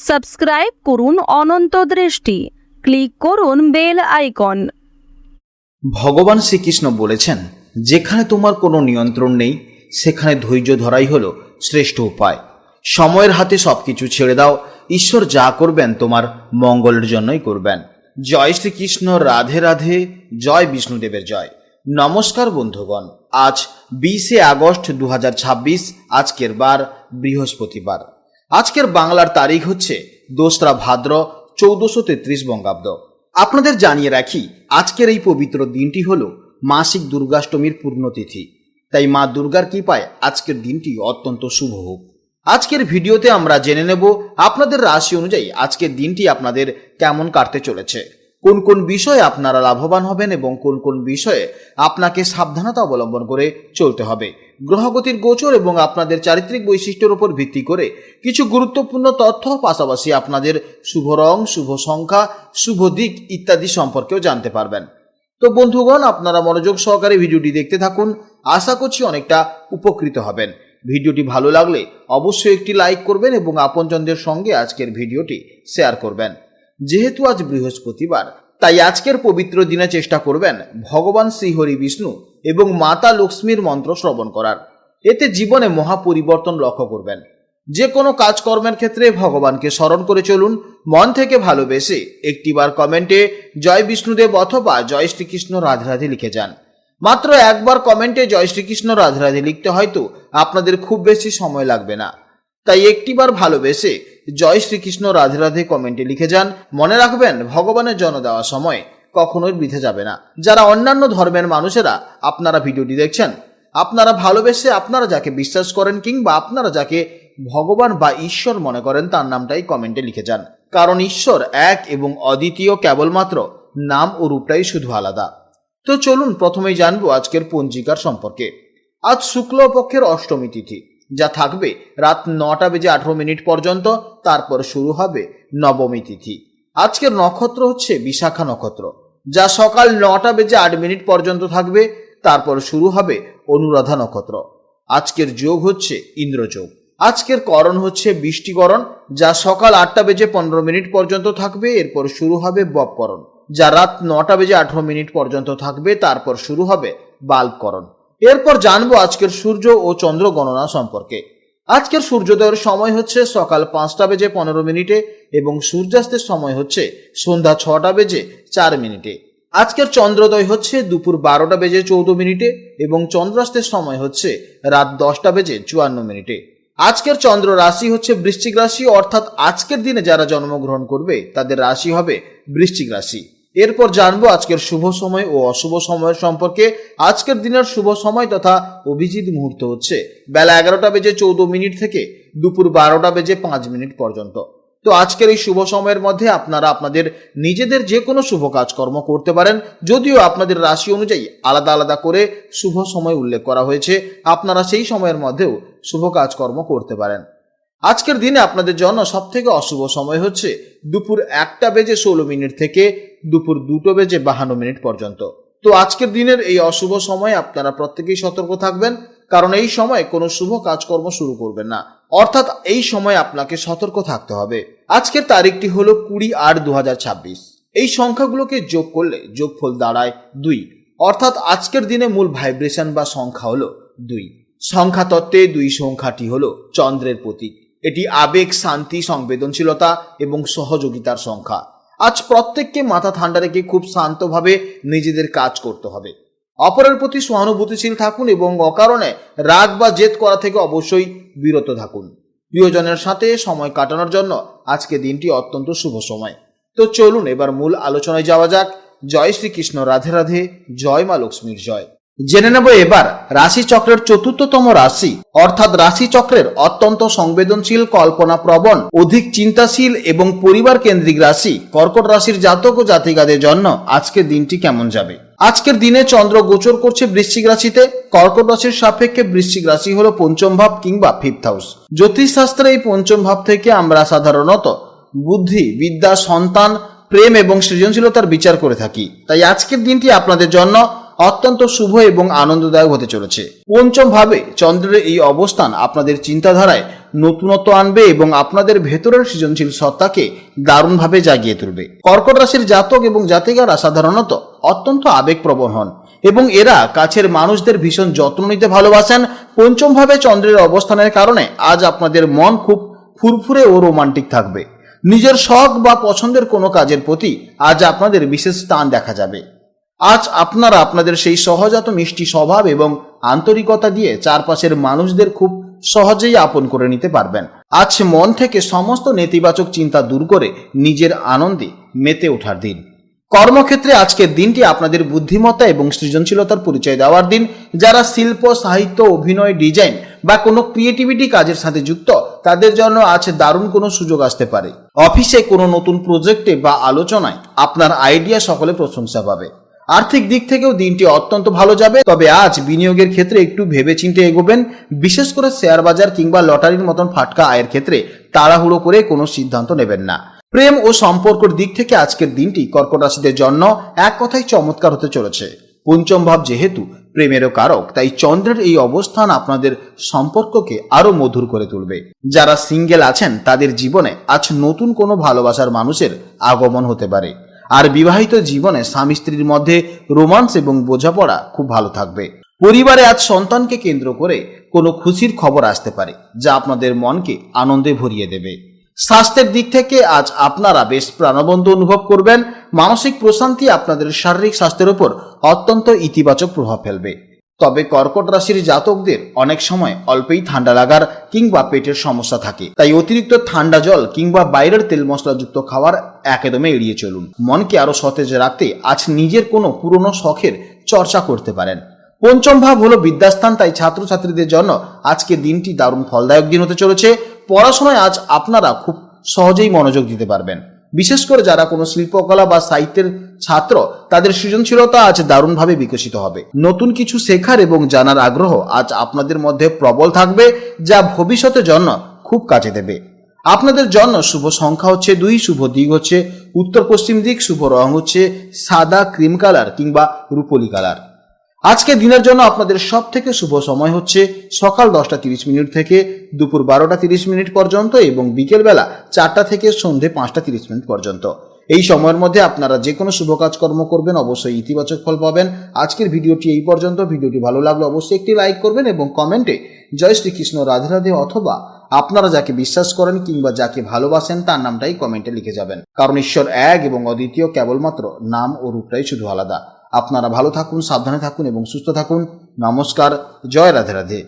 Subscribe করুন অনন্ত দৃষ্টি, click করুন বেল আইকন। ভগবান শ্রীকৃষ্ণ বলেছেন, যেখানে তোমার কোনো নিয়ন্ত্রণ নেই সেখানে ধৈর্য ধরাই হলো শ্রেষ্ঠ উপায়। সময়ের হাতে সবকিছু ছেড়ে দাও, ঈশ্বর যা করবেন তোমার মঙ্গলের জন্যই করবেন। জয় শ্রীকৃষ্ণ, রাধে রাধে, জয় বিষ্ণুদেবের জয়। নমস্কার বন্ধুগণ, আজ 20শে আগস্ট 2026, আজকের বার বৃহস্পতিবার। আজকের বাংলার তারিখ হচ্ছে 2রা ভাদ্র 1433 বঙ্গাব্দ। আপনাদের জানিয়ে রাখি, আজকের এই পবিত্র দিনটি হল মাসিক দুর্গাষ্টমীর পূর্ণতিথি। তাই মা দুর্গার কৃপায় আজকের দিনটি অত্যন্ত শুভ হোক। আজকের ভিডিওতে আমরা জেনে নেব আপনাদের রাশি অনুযায়ী আজকের দিনটি আপনাদের কেমন কাটতে চলেছে, কোন কোন বিষয়ে আপনারা লাভবান হবেন এবং কোন কোন বিষয়ে আপনাকে সাবধানতা অবলম্বন করে চলতে হবে। গ্রহগতির গোচর এবং আপনাদের চারিত্রিক বৈশিষ্ট্যের উপর ভিত্তি করে কিছু গুরুত্বপূর্ণ তথ্য, পাশাপাশি আপনাদের শুভ রং, শুভ সংখ্যা, শুভ দিক ইত্যাদি সম্পর্কেও জানতে পারবেন। তো বন্ধুগণ, আপনারা মনোযোগ সহকারে ভিডিওটি দেখতে থাকুন, আশা করছি অনেকটা উপকৃত হবেন। ভিডিওটি ভালো লাগলে অবশ্যই একটি লাইক করবেন এবং আপনজনদের সঙ্গে আজকের ভিডিওটি শেয়ার করবেন। যেহেতু আজ বৃহস্পতিবার, তাই আজকের পবিত্র দিনে চেষ্টা করবেন ভগবান শ্রীহরি বিষ্ণু এবং মাতা লক্ষ্মীর মন্ত্র শ্রবণ করার। এতে জীবনে মহা পরিবর্তন লক্ষ্য করবেন। যে কোনো কাজকর্মের ক্ষেত্রে ভগবানকে স্মরণ করে চলুন। মন থেকে ভালোবেসে একটিবার কমেন্টে জয় বিষ্ণুদেব অথবা জয় শ্রীকৃষ্ণ রাধে রাধে লিখে যান। মাত্র একবার কমেন্টে জয় শ্রীকৃষ্ণ রাধে রাধে লিখতে হয়তো আপনাদের খুব বেশি সময় লাগবে না। তাই একটিবার ভালোবেসে জয় শ্রীকৃষ্ণ রাধে রাধে কমেন্টে লিখে যান। মনে রাখবেন, ভগবানের জন্য দেওয়া সময় কখনোই বৃথা যাবে না। যারা অন্যান্য ধর্মের মানুষেরা আপনারা ভিডিওটি দেখছেন, আপনারা ভালোবেসে আপনারা যাকে বিশ্বাস করেন কিংবা আপনারা যাকে ভগবান বা ঈশ্বর মনে করেন তার নামটাই কমেন্টে লিখে যান। কারণ ঈশ্বর এক এবং অদ্বিতীয়, কেবলমাত্র নাম ও রূপটাই শুধু আলাদা। তো চলুন প্রথমেই জানবো আজকের পঞ্জিকার সম্পর্কে। আজ শুক্লপক্ষের অষ্টমী তিথি, যা থাকবে রাত 9টা বেজে 18 মিনিট পর্যন্ত। তারপর শুরু হবে নবমী তিথি। আজকের নক্ষত্র হচ্ছে বিশাখা নক্ষত্র, যা সকাল 9টা বেজে 8 মিনিট পর্যন্ত থাকবে। তারপর শুরু হবে অনুরাধা নক্ষত্র। আজকের যোগ হচ্ছে ইন্দ্রযোগ। আজকের করণ হচ্ছে বৃষ্টিকরণ, যা সকাল 8টা বেজে 15 মিনিট পর্যন্ত থাকবে। এরপর শুরু হবে ববকরণ, যা রাত 9টা বেজে 18 মিনিট পর্যন্ত থাকবে। তারপর শুরু হবে বাল্বকরণ। এরপর জানবো আজকের সূর্য ও চন্দ্র গণনা সম্পর্কে। আজকের সূর্যোদয়ের সময় হচ্ছে সকাল 5টা বেজে 15 মিনিটে এবং সূর্যাস্তের সময় হচ্ছে সন্ধ্যা 6টা বেজে 4 মিনিটে। আজকের চন্দ্রোদয় হচ্ছে দুপুর 12টা বেজে 14 মিনিটে এবং চন্দ্রাস্তের সময় হচ্ছে রাত 10টা বেজে 54 মিনিটে। আজকের চন্দ্র রাশি হচ্ছে বৃশ্চিক রাশি, অর্থাৎ আজকের দিনে যারা জন্মগ্রহণ করবে তাদের রাশি হবে বৃশ্চিক রাশি। এরপর জানবো আজকের শুভ সময় ও অশুভ সময়ের সম্পর্কে। আজকের দিনের শুভ সময় তথা অভিজিৎ মুহূর্ত হচ্ছে বেলা 11টা বেজে 14 মিনিট থেকে দুপুর 12টা বেজে 5 মিনিট পর্যন্ত। তো আজকের এই শুভ সময়ের মধ্যে আপনারা আপনাদের নিজেদের যে কোনো শুভ কাজকর্ম করতে পারেন। যদিও আপনাদের রাশি অনুযায়ী আলাদা আলাদা করে শুভ সময় উল্লেখ করা হয়েছে, আপনারা সেই সময়ের মধ্যেও শুভ কাজকর্ম করতে পারেন। আজকের দিনে আপনাদের জন্য সব থেকে অশুভ সময় হচ্ছে দুপুর 1টা বেজে 16 মিনিট থেকে দুপুর 2টো বেজে 52 মিনিট পর্যন্ত। তো আজকের দিনের এই অশুভ সময়ে আপনারা প্রত্যেকেই সতর্ক থাকবেন, কারণ এই সময় কোনো শুভ কাজকর্ম শুরু করবেন না, অর্থাৎ এই সময় আপনাকে সতর্ক থাকতে হবে। আজকের তারিখটি হলো 20/8/2026। এই সংখ্যাগুলোকে যোগ করলে যোগফল দাঁড়ায় 2, অর্থাৎ আজকের দিনে মূল ভাইব্রেশন বা সংখ্যা হলো 2। সংখ্যা তত্ত্বে 2 সংখ্যাটি হলো চন্দ্রের প্রতীক। এটি আবেগ, শান্তি, সংবেদনশীলতা এবং সহযোগিতার সংখ্যা। আজ প্রত্যেককে মাথা ঠান্ডা রেখে খুব শান্তভাবে নিজেদের কাজ করতে হবে। অপরের প্রতি সহানুভূতিশীল থাকুন এবং অকারণে রাগ বা জেদ করা থেকে অবশ্যই বিরত থাকুন। প্রিয়জনের সাথে সময় কাটানোর জন্য আজকে দিনটি অত্যন্ত শুভ সময়। তো চলুন এবার মূল আলোচনায় যাওয়া যাক। জয় শ্রীকৃষ্ণ, রাধে রাধে, জয় মা লক্ষ্মীর জয়। জেনে নেব এবার রাশি চক্রের 4র্থতম রাশি, অর্থাৎ রাশি চক্রের অত্যন্ত সংবেদনশীল, কল্পনা প্রবণ, অধিক চিন্তাশীল এবং পরিবার কেন্দ্রিক রাশি কর্কট রাশির জাতক ও জাতিকাদের জন্য আজকের দিনটি কেমন যাবে। আজকের দিনে চন্দ্র গোচর করছে বৃশ্চিক রাশিতে। কর্কট রাশির সাপেক্ষে বৃশ্চিক রাশি হলো পঞ্চম ভাব কিংবা 5th হাউস। জ্যোতিষশাস্ত্রে এই পঞ্চম ভাব থেকে আমরা সাধারণত বুদ্ধি, বিদ্যা, সন্তান, প্রেম এবং সৃজনশীলতার বিচার করে থাকি। তাই আজকের দিনটি আপনাদের জন্য অত্যন্ত শুভ এবং আনন্দদায়ক হতে চলেছে। পঞ্চম ভাবে চন্দ্রের এই অবস্থান আপনাদের চিন্তাধারায় নতুনত্ব আনবে এবং আপনাদের ভেতরের সৃজনশীল সত্তাকে দারুণভাবে জাগিয়ে তুলবে। কর্কট রাশির জাতক এবং জাতিকারা সাধারণত অত্যন্ত আবেগপ্রবণ হন এবং এরা কাছের মানুষদের ভীষণ যত্ন নিতে ভালোবাসেন। পঞ্চম ভাবে চন্দ্রের অবস্থানের কারণে আজ আপনাদের মন খুব ফুরফুরে ও রোমান্টিক থাকবে। নিজের শখ বা পছন্দের কোনো কাজের প্রতি আজ আপনাদের বিশেষ টান দেখা যাবে। আজ আপনারা আপনাদের সেই সহজাত মিষ্টি স্বভাব এবং আন্তরিকতা দিয়ে চারপাশের মানুষদের খুব সহজেই আপন করে নিতে পারবেন। আজ মন থেকে সমস্ত নেতিবাচক চিন্তা দূর করে নিজের আনন্দে মেতে ওঠার দিন। কর্মক্ষেত্রে আজকের দিনটি আপনাদের বুদ্ধিমত্তা এবং সৃজনশীলতার পরিচয় দেওয়ার দিন। যারা শিল্প, সাহিত্য, অভিনয়, ডিজাইন বা কোনো ক্রিয়েটিভিটি কাজের সাথে যুক্ত তাদের জন্য আজ দারুণ কোনো সুযোগ আসতে পারে। অফিসে কোনো নতুন প্রজেক্টে বা আলোচনায় আপনার আইডিয়া সকলে প্রশংসা পাবে। আর্থিক দিক থেকেও দিনটি অত্যন্ত ভালো যাবে, তবে আজ বিনিয়োগের ক্ষেত্রে একটু ভেবেচিন্তে এগোবেন। বিশেষ করে শেয়ার বাজার কিংবা লটারির মতন ফাটকা আয়ের ক্ষেত্রে তাড়াহুড়ো করে কোনো সিদ্ধান্ত নেবেন না। প্রেম ও সম্পর্কের দিক থেকে আজকের দিনটি কর্কট রাশিদের জন্য এক কথায় চমৎকার হতে চলেছে। পঞ্চম ভাব যেহেতু প্রেমেরও কারক, তাই চন্দ্রের এই অবস্থান আপনাদের সম্পর্ককে আরো মধুর করে তুলবে। যারা সিঙ্গেল আছেন তাদের জীবনে আজ নতুন কোনো ভালোবাসার মানুষের আগমন হতে পারে। আর বিবাহিত জীবনে স্বামী স্ত্রীর মধ্যে রোমান্স এবং বোঝাপড়া খুব ভালো থাকবে। পরিবারে আজ সন্তানকে কেন্দ্র করে কোনো খুশির খবর আসতে পারে যা আপনাদের মনকে আনন্দে ভরিয়ে দেবে। স্বাস্থ্যের দিক থেকে আজ আপনারা বেশ প্রাণবন্ত অনুভব করবেন। মানসিক প্রশান্তি আপনাদের শারীরিক স্বাস্থ্যের উপর অত্যন্ত ইতিবাচক প্রভাব ফেলবে। তবে কর্কট রাশির জাতকদের অনেক সময় অল্পেই ঠান্ডা লাগার কিংবা পেটের সমস্যা থাকে, তাই অতিরিক্ত ঠান্ডা জল কিংবা বাইরের তেল মশলাযুক্ত খাবার একদমই এড়িয়ে চলুন। মনকে আরো সতেজ রাখতে আজ নিজের কোনো পুরনো শখের চর্চা করতে পারেন। পঞ্চম ভাব হলো বিদ্যাস্থান, তাই ছাত্রছাত্রীদের জন্য আজকে দিনটি দারুণ ফলদায়ক দিন হতে চলেছে। পড়াশোনায় আজ আপনারা খুব সহজেই মনোযোগ দিতে পারবেন। বিশেষ করে যারা কোনো শিল্পকলা বা সাহিত্যের ছাত্র তাদের সৃজনশীলতা আজ দারুণভাবে বিকশিত হবে। নতুন কিছু শেখার এবং জানার আগ্রহ আজ আপনাদের মধ্যে প্রবল থাকবে, যা ভবিষ্যতের জন্য খুব কাজে দেবে। আপনাদের জন্য শুভ সংখ্যা হচ্ছে 2, শুভ দিক হচ্ছে উত্তর পশ্চিম দিক, শুভ রং হচ্ছে সাদা, ক্রিম কালার কিংবা রূপোলি কালার। আজকে দিনের জন্য আপনাদের সব থেকে শুভ সময় হচ্ছে সকাল 10:30 থেকে দুপুর 12:30 পর্যন্ত এবং বিকেলবেলা 4টা থেকে সন্ধে 5:30 পর্যন্ত। এই সময়ের মধ্যে আপনারা যে কোনো শুভ কাজকর্ম করবেন অবশ্যই ইতিবাচক ফল পাবেন। আজকের ভিডিওটি এই পর্যন্ত। ভিডিওটি ভালো লাগলে অবশ্যই একটি লাইক করবেন এবং কমেন্টে জয় শ্রীকৃষ্ণ, রাধে রাধে অথবা আপনারা যাকে বিশ্বাস করেন কিংবা যাকে ভালোবাসেন তার নামটাই কমেন্টে লিখে যাবেন, কারণ ঈশ্বর এক এবং অদ্বিতীয়, কেবলমাত্র নাম ও রূপটাই শুধু আলাদা। আপনারা ভালো থাকুন, সাবধানে থাকুন এবং সুস্থ থাকুন। নমস্কার, জয় রাধে রাধে।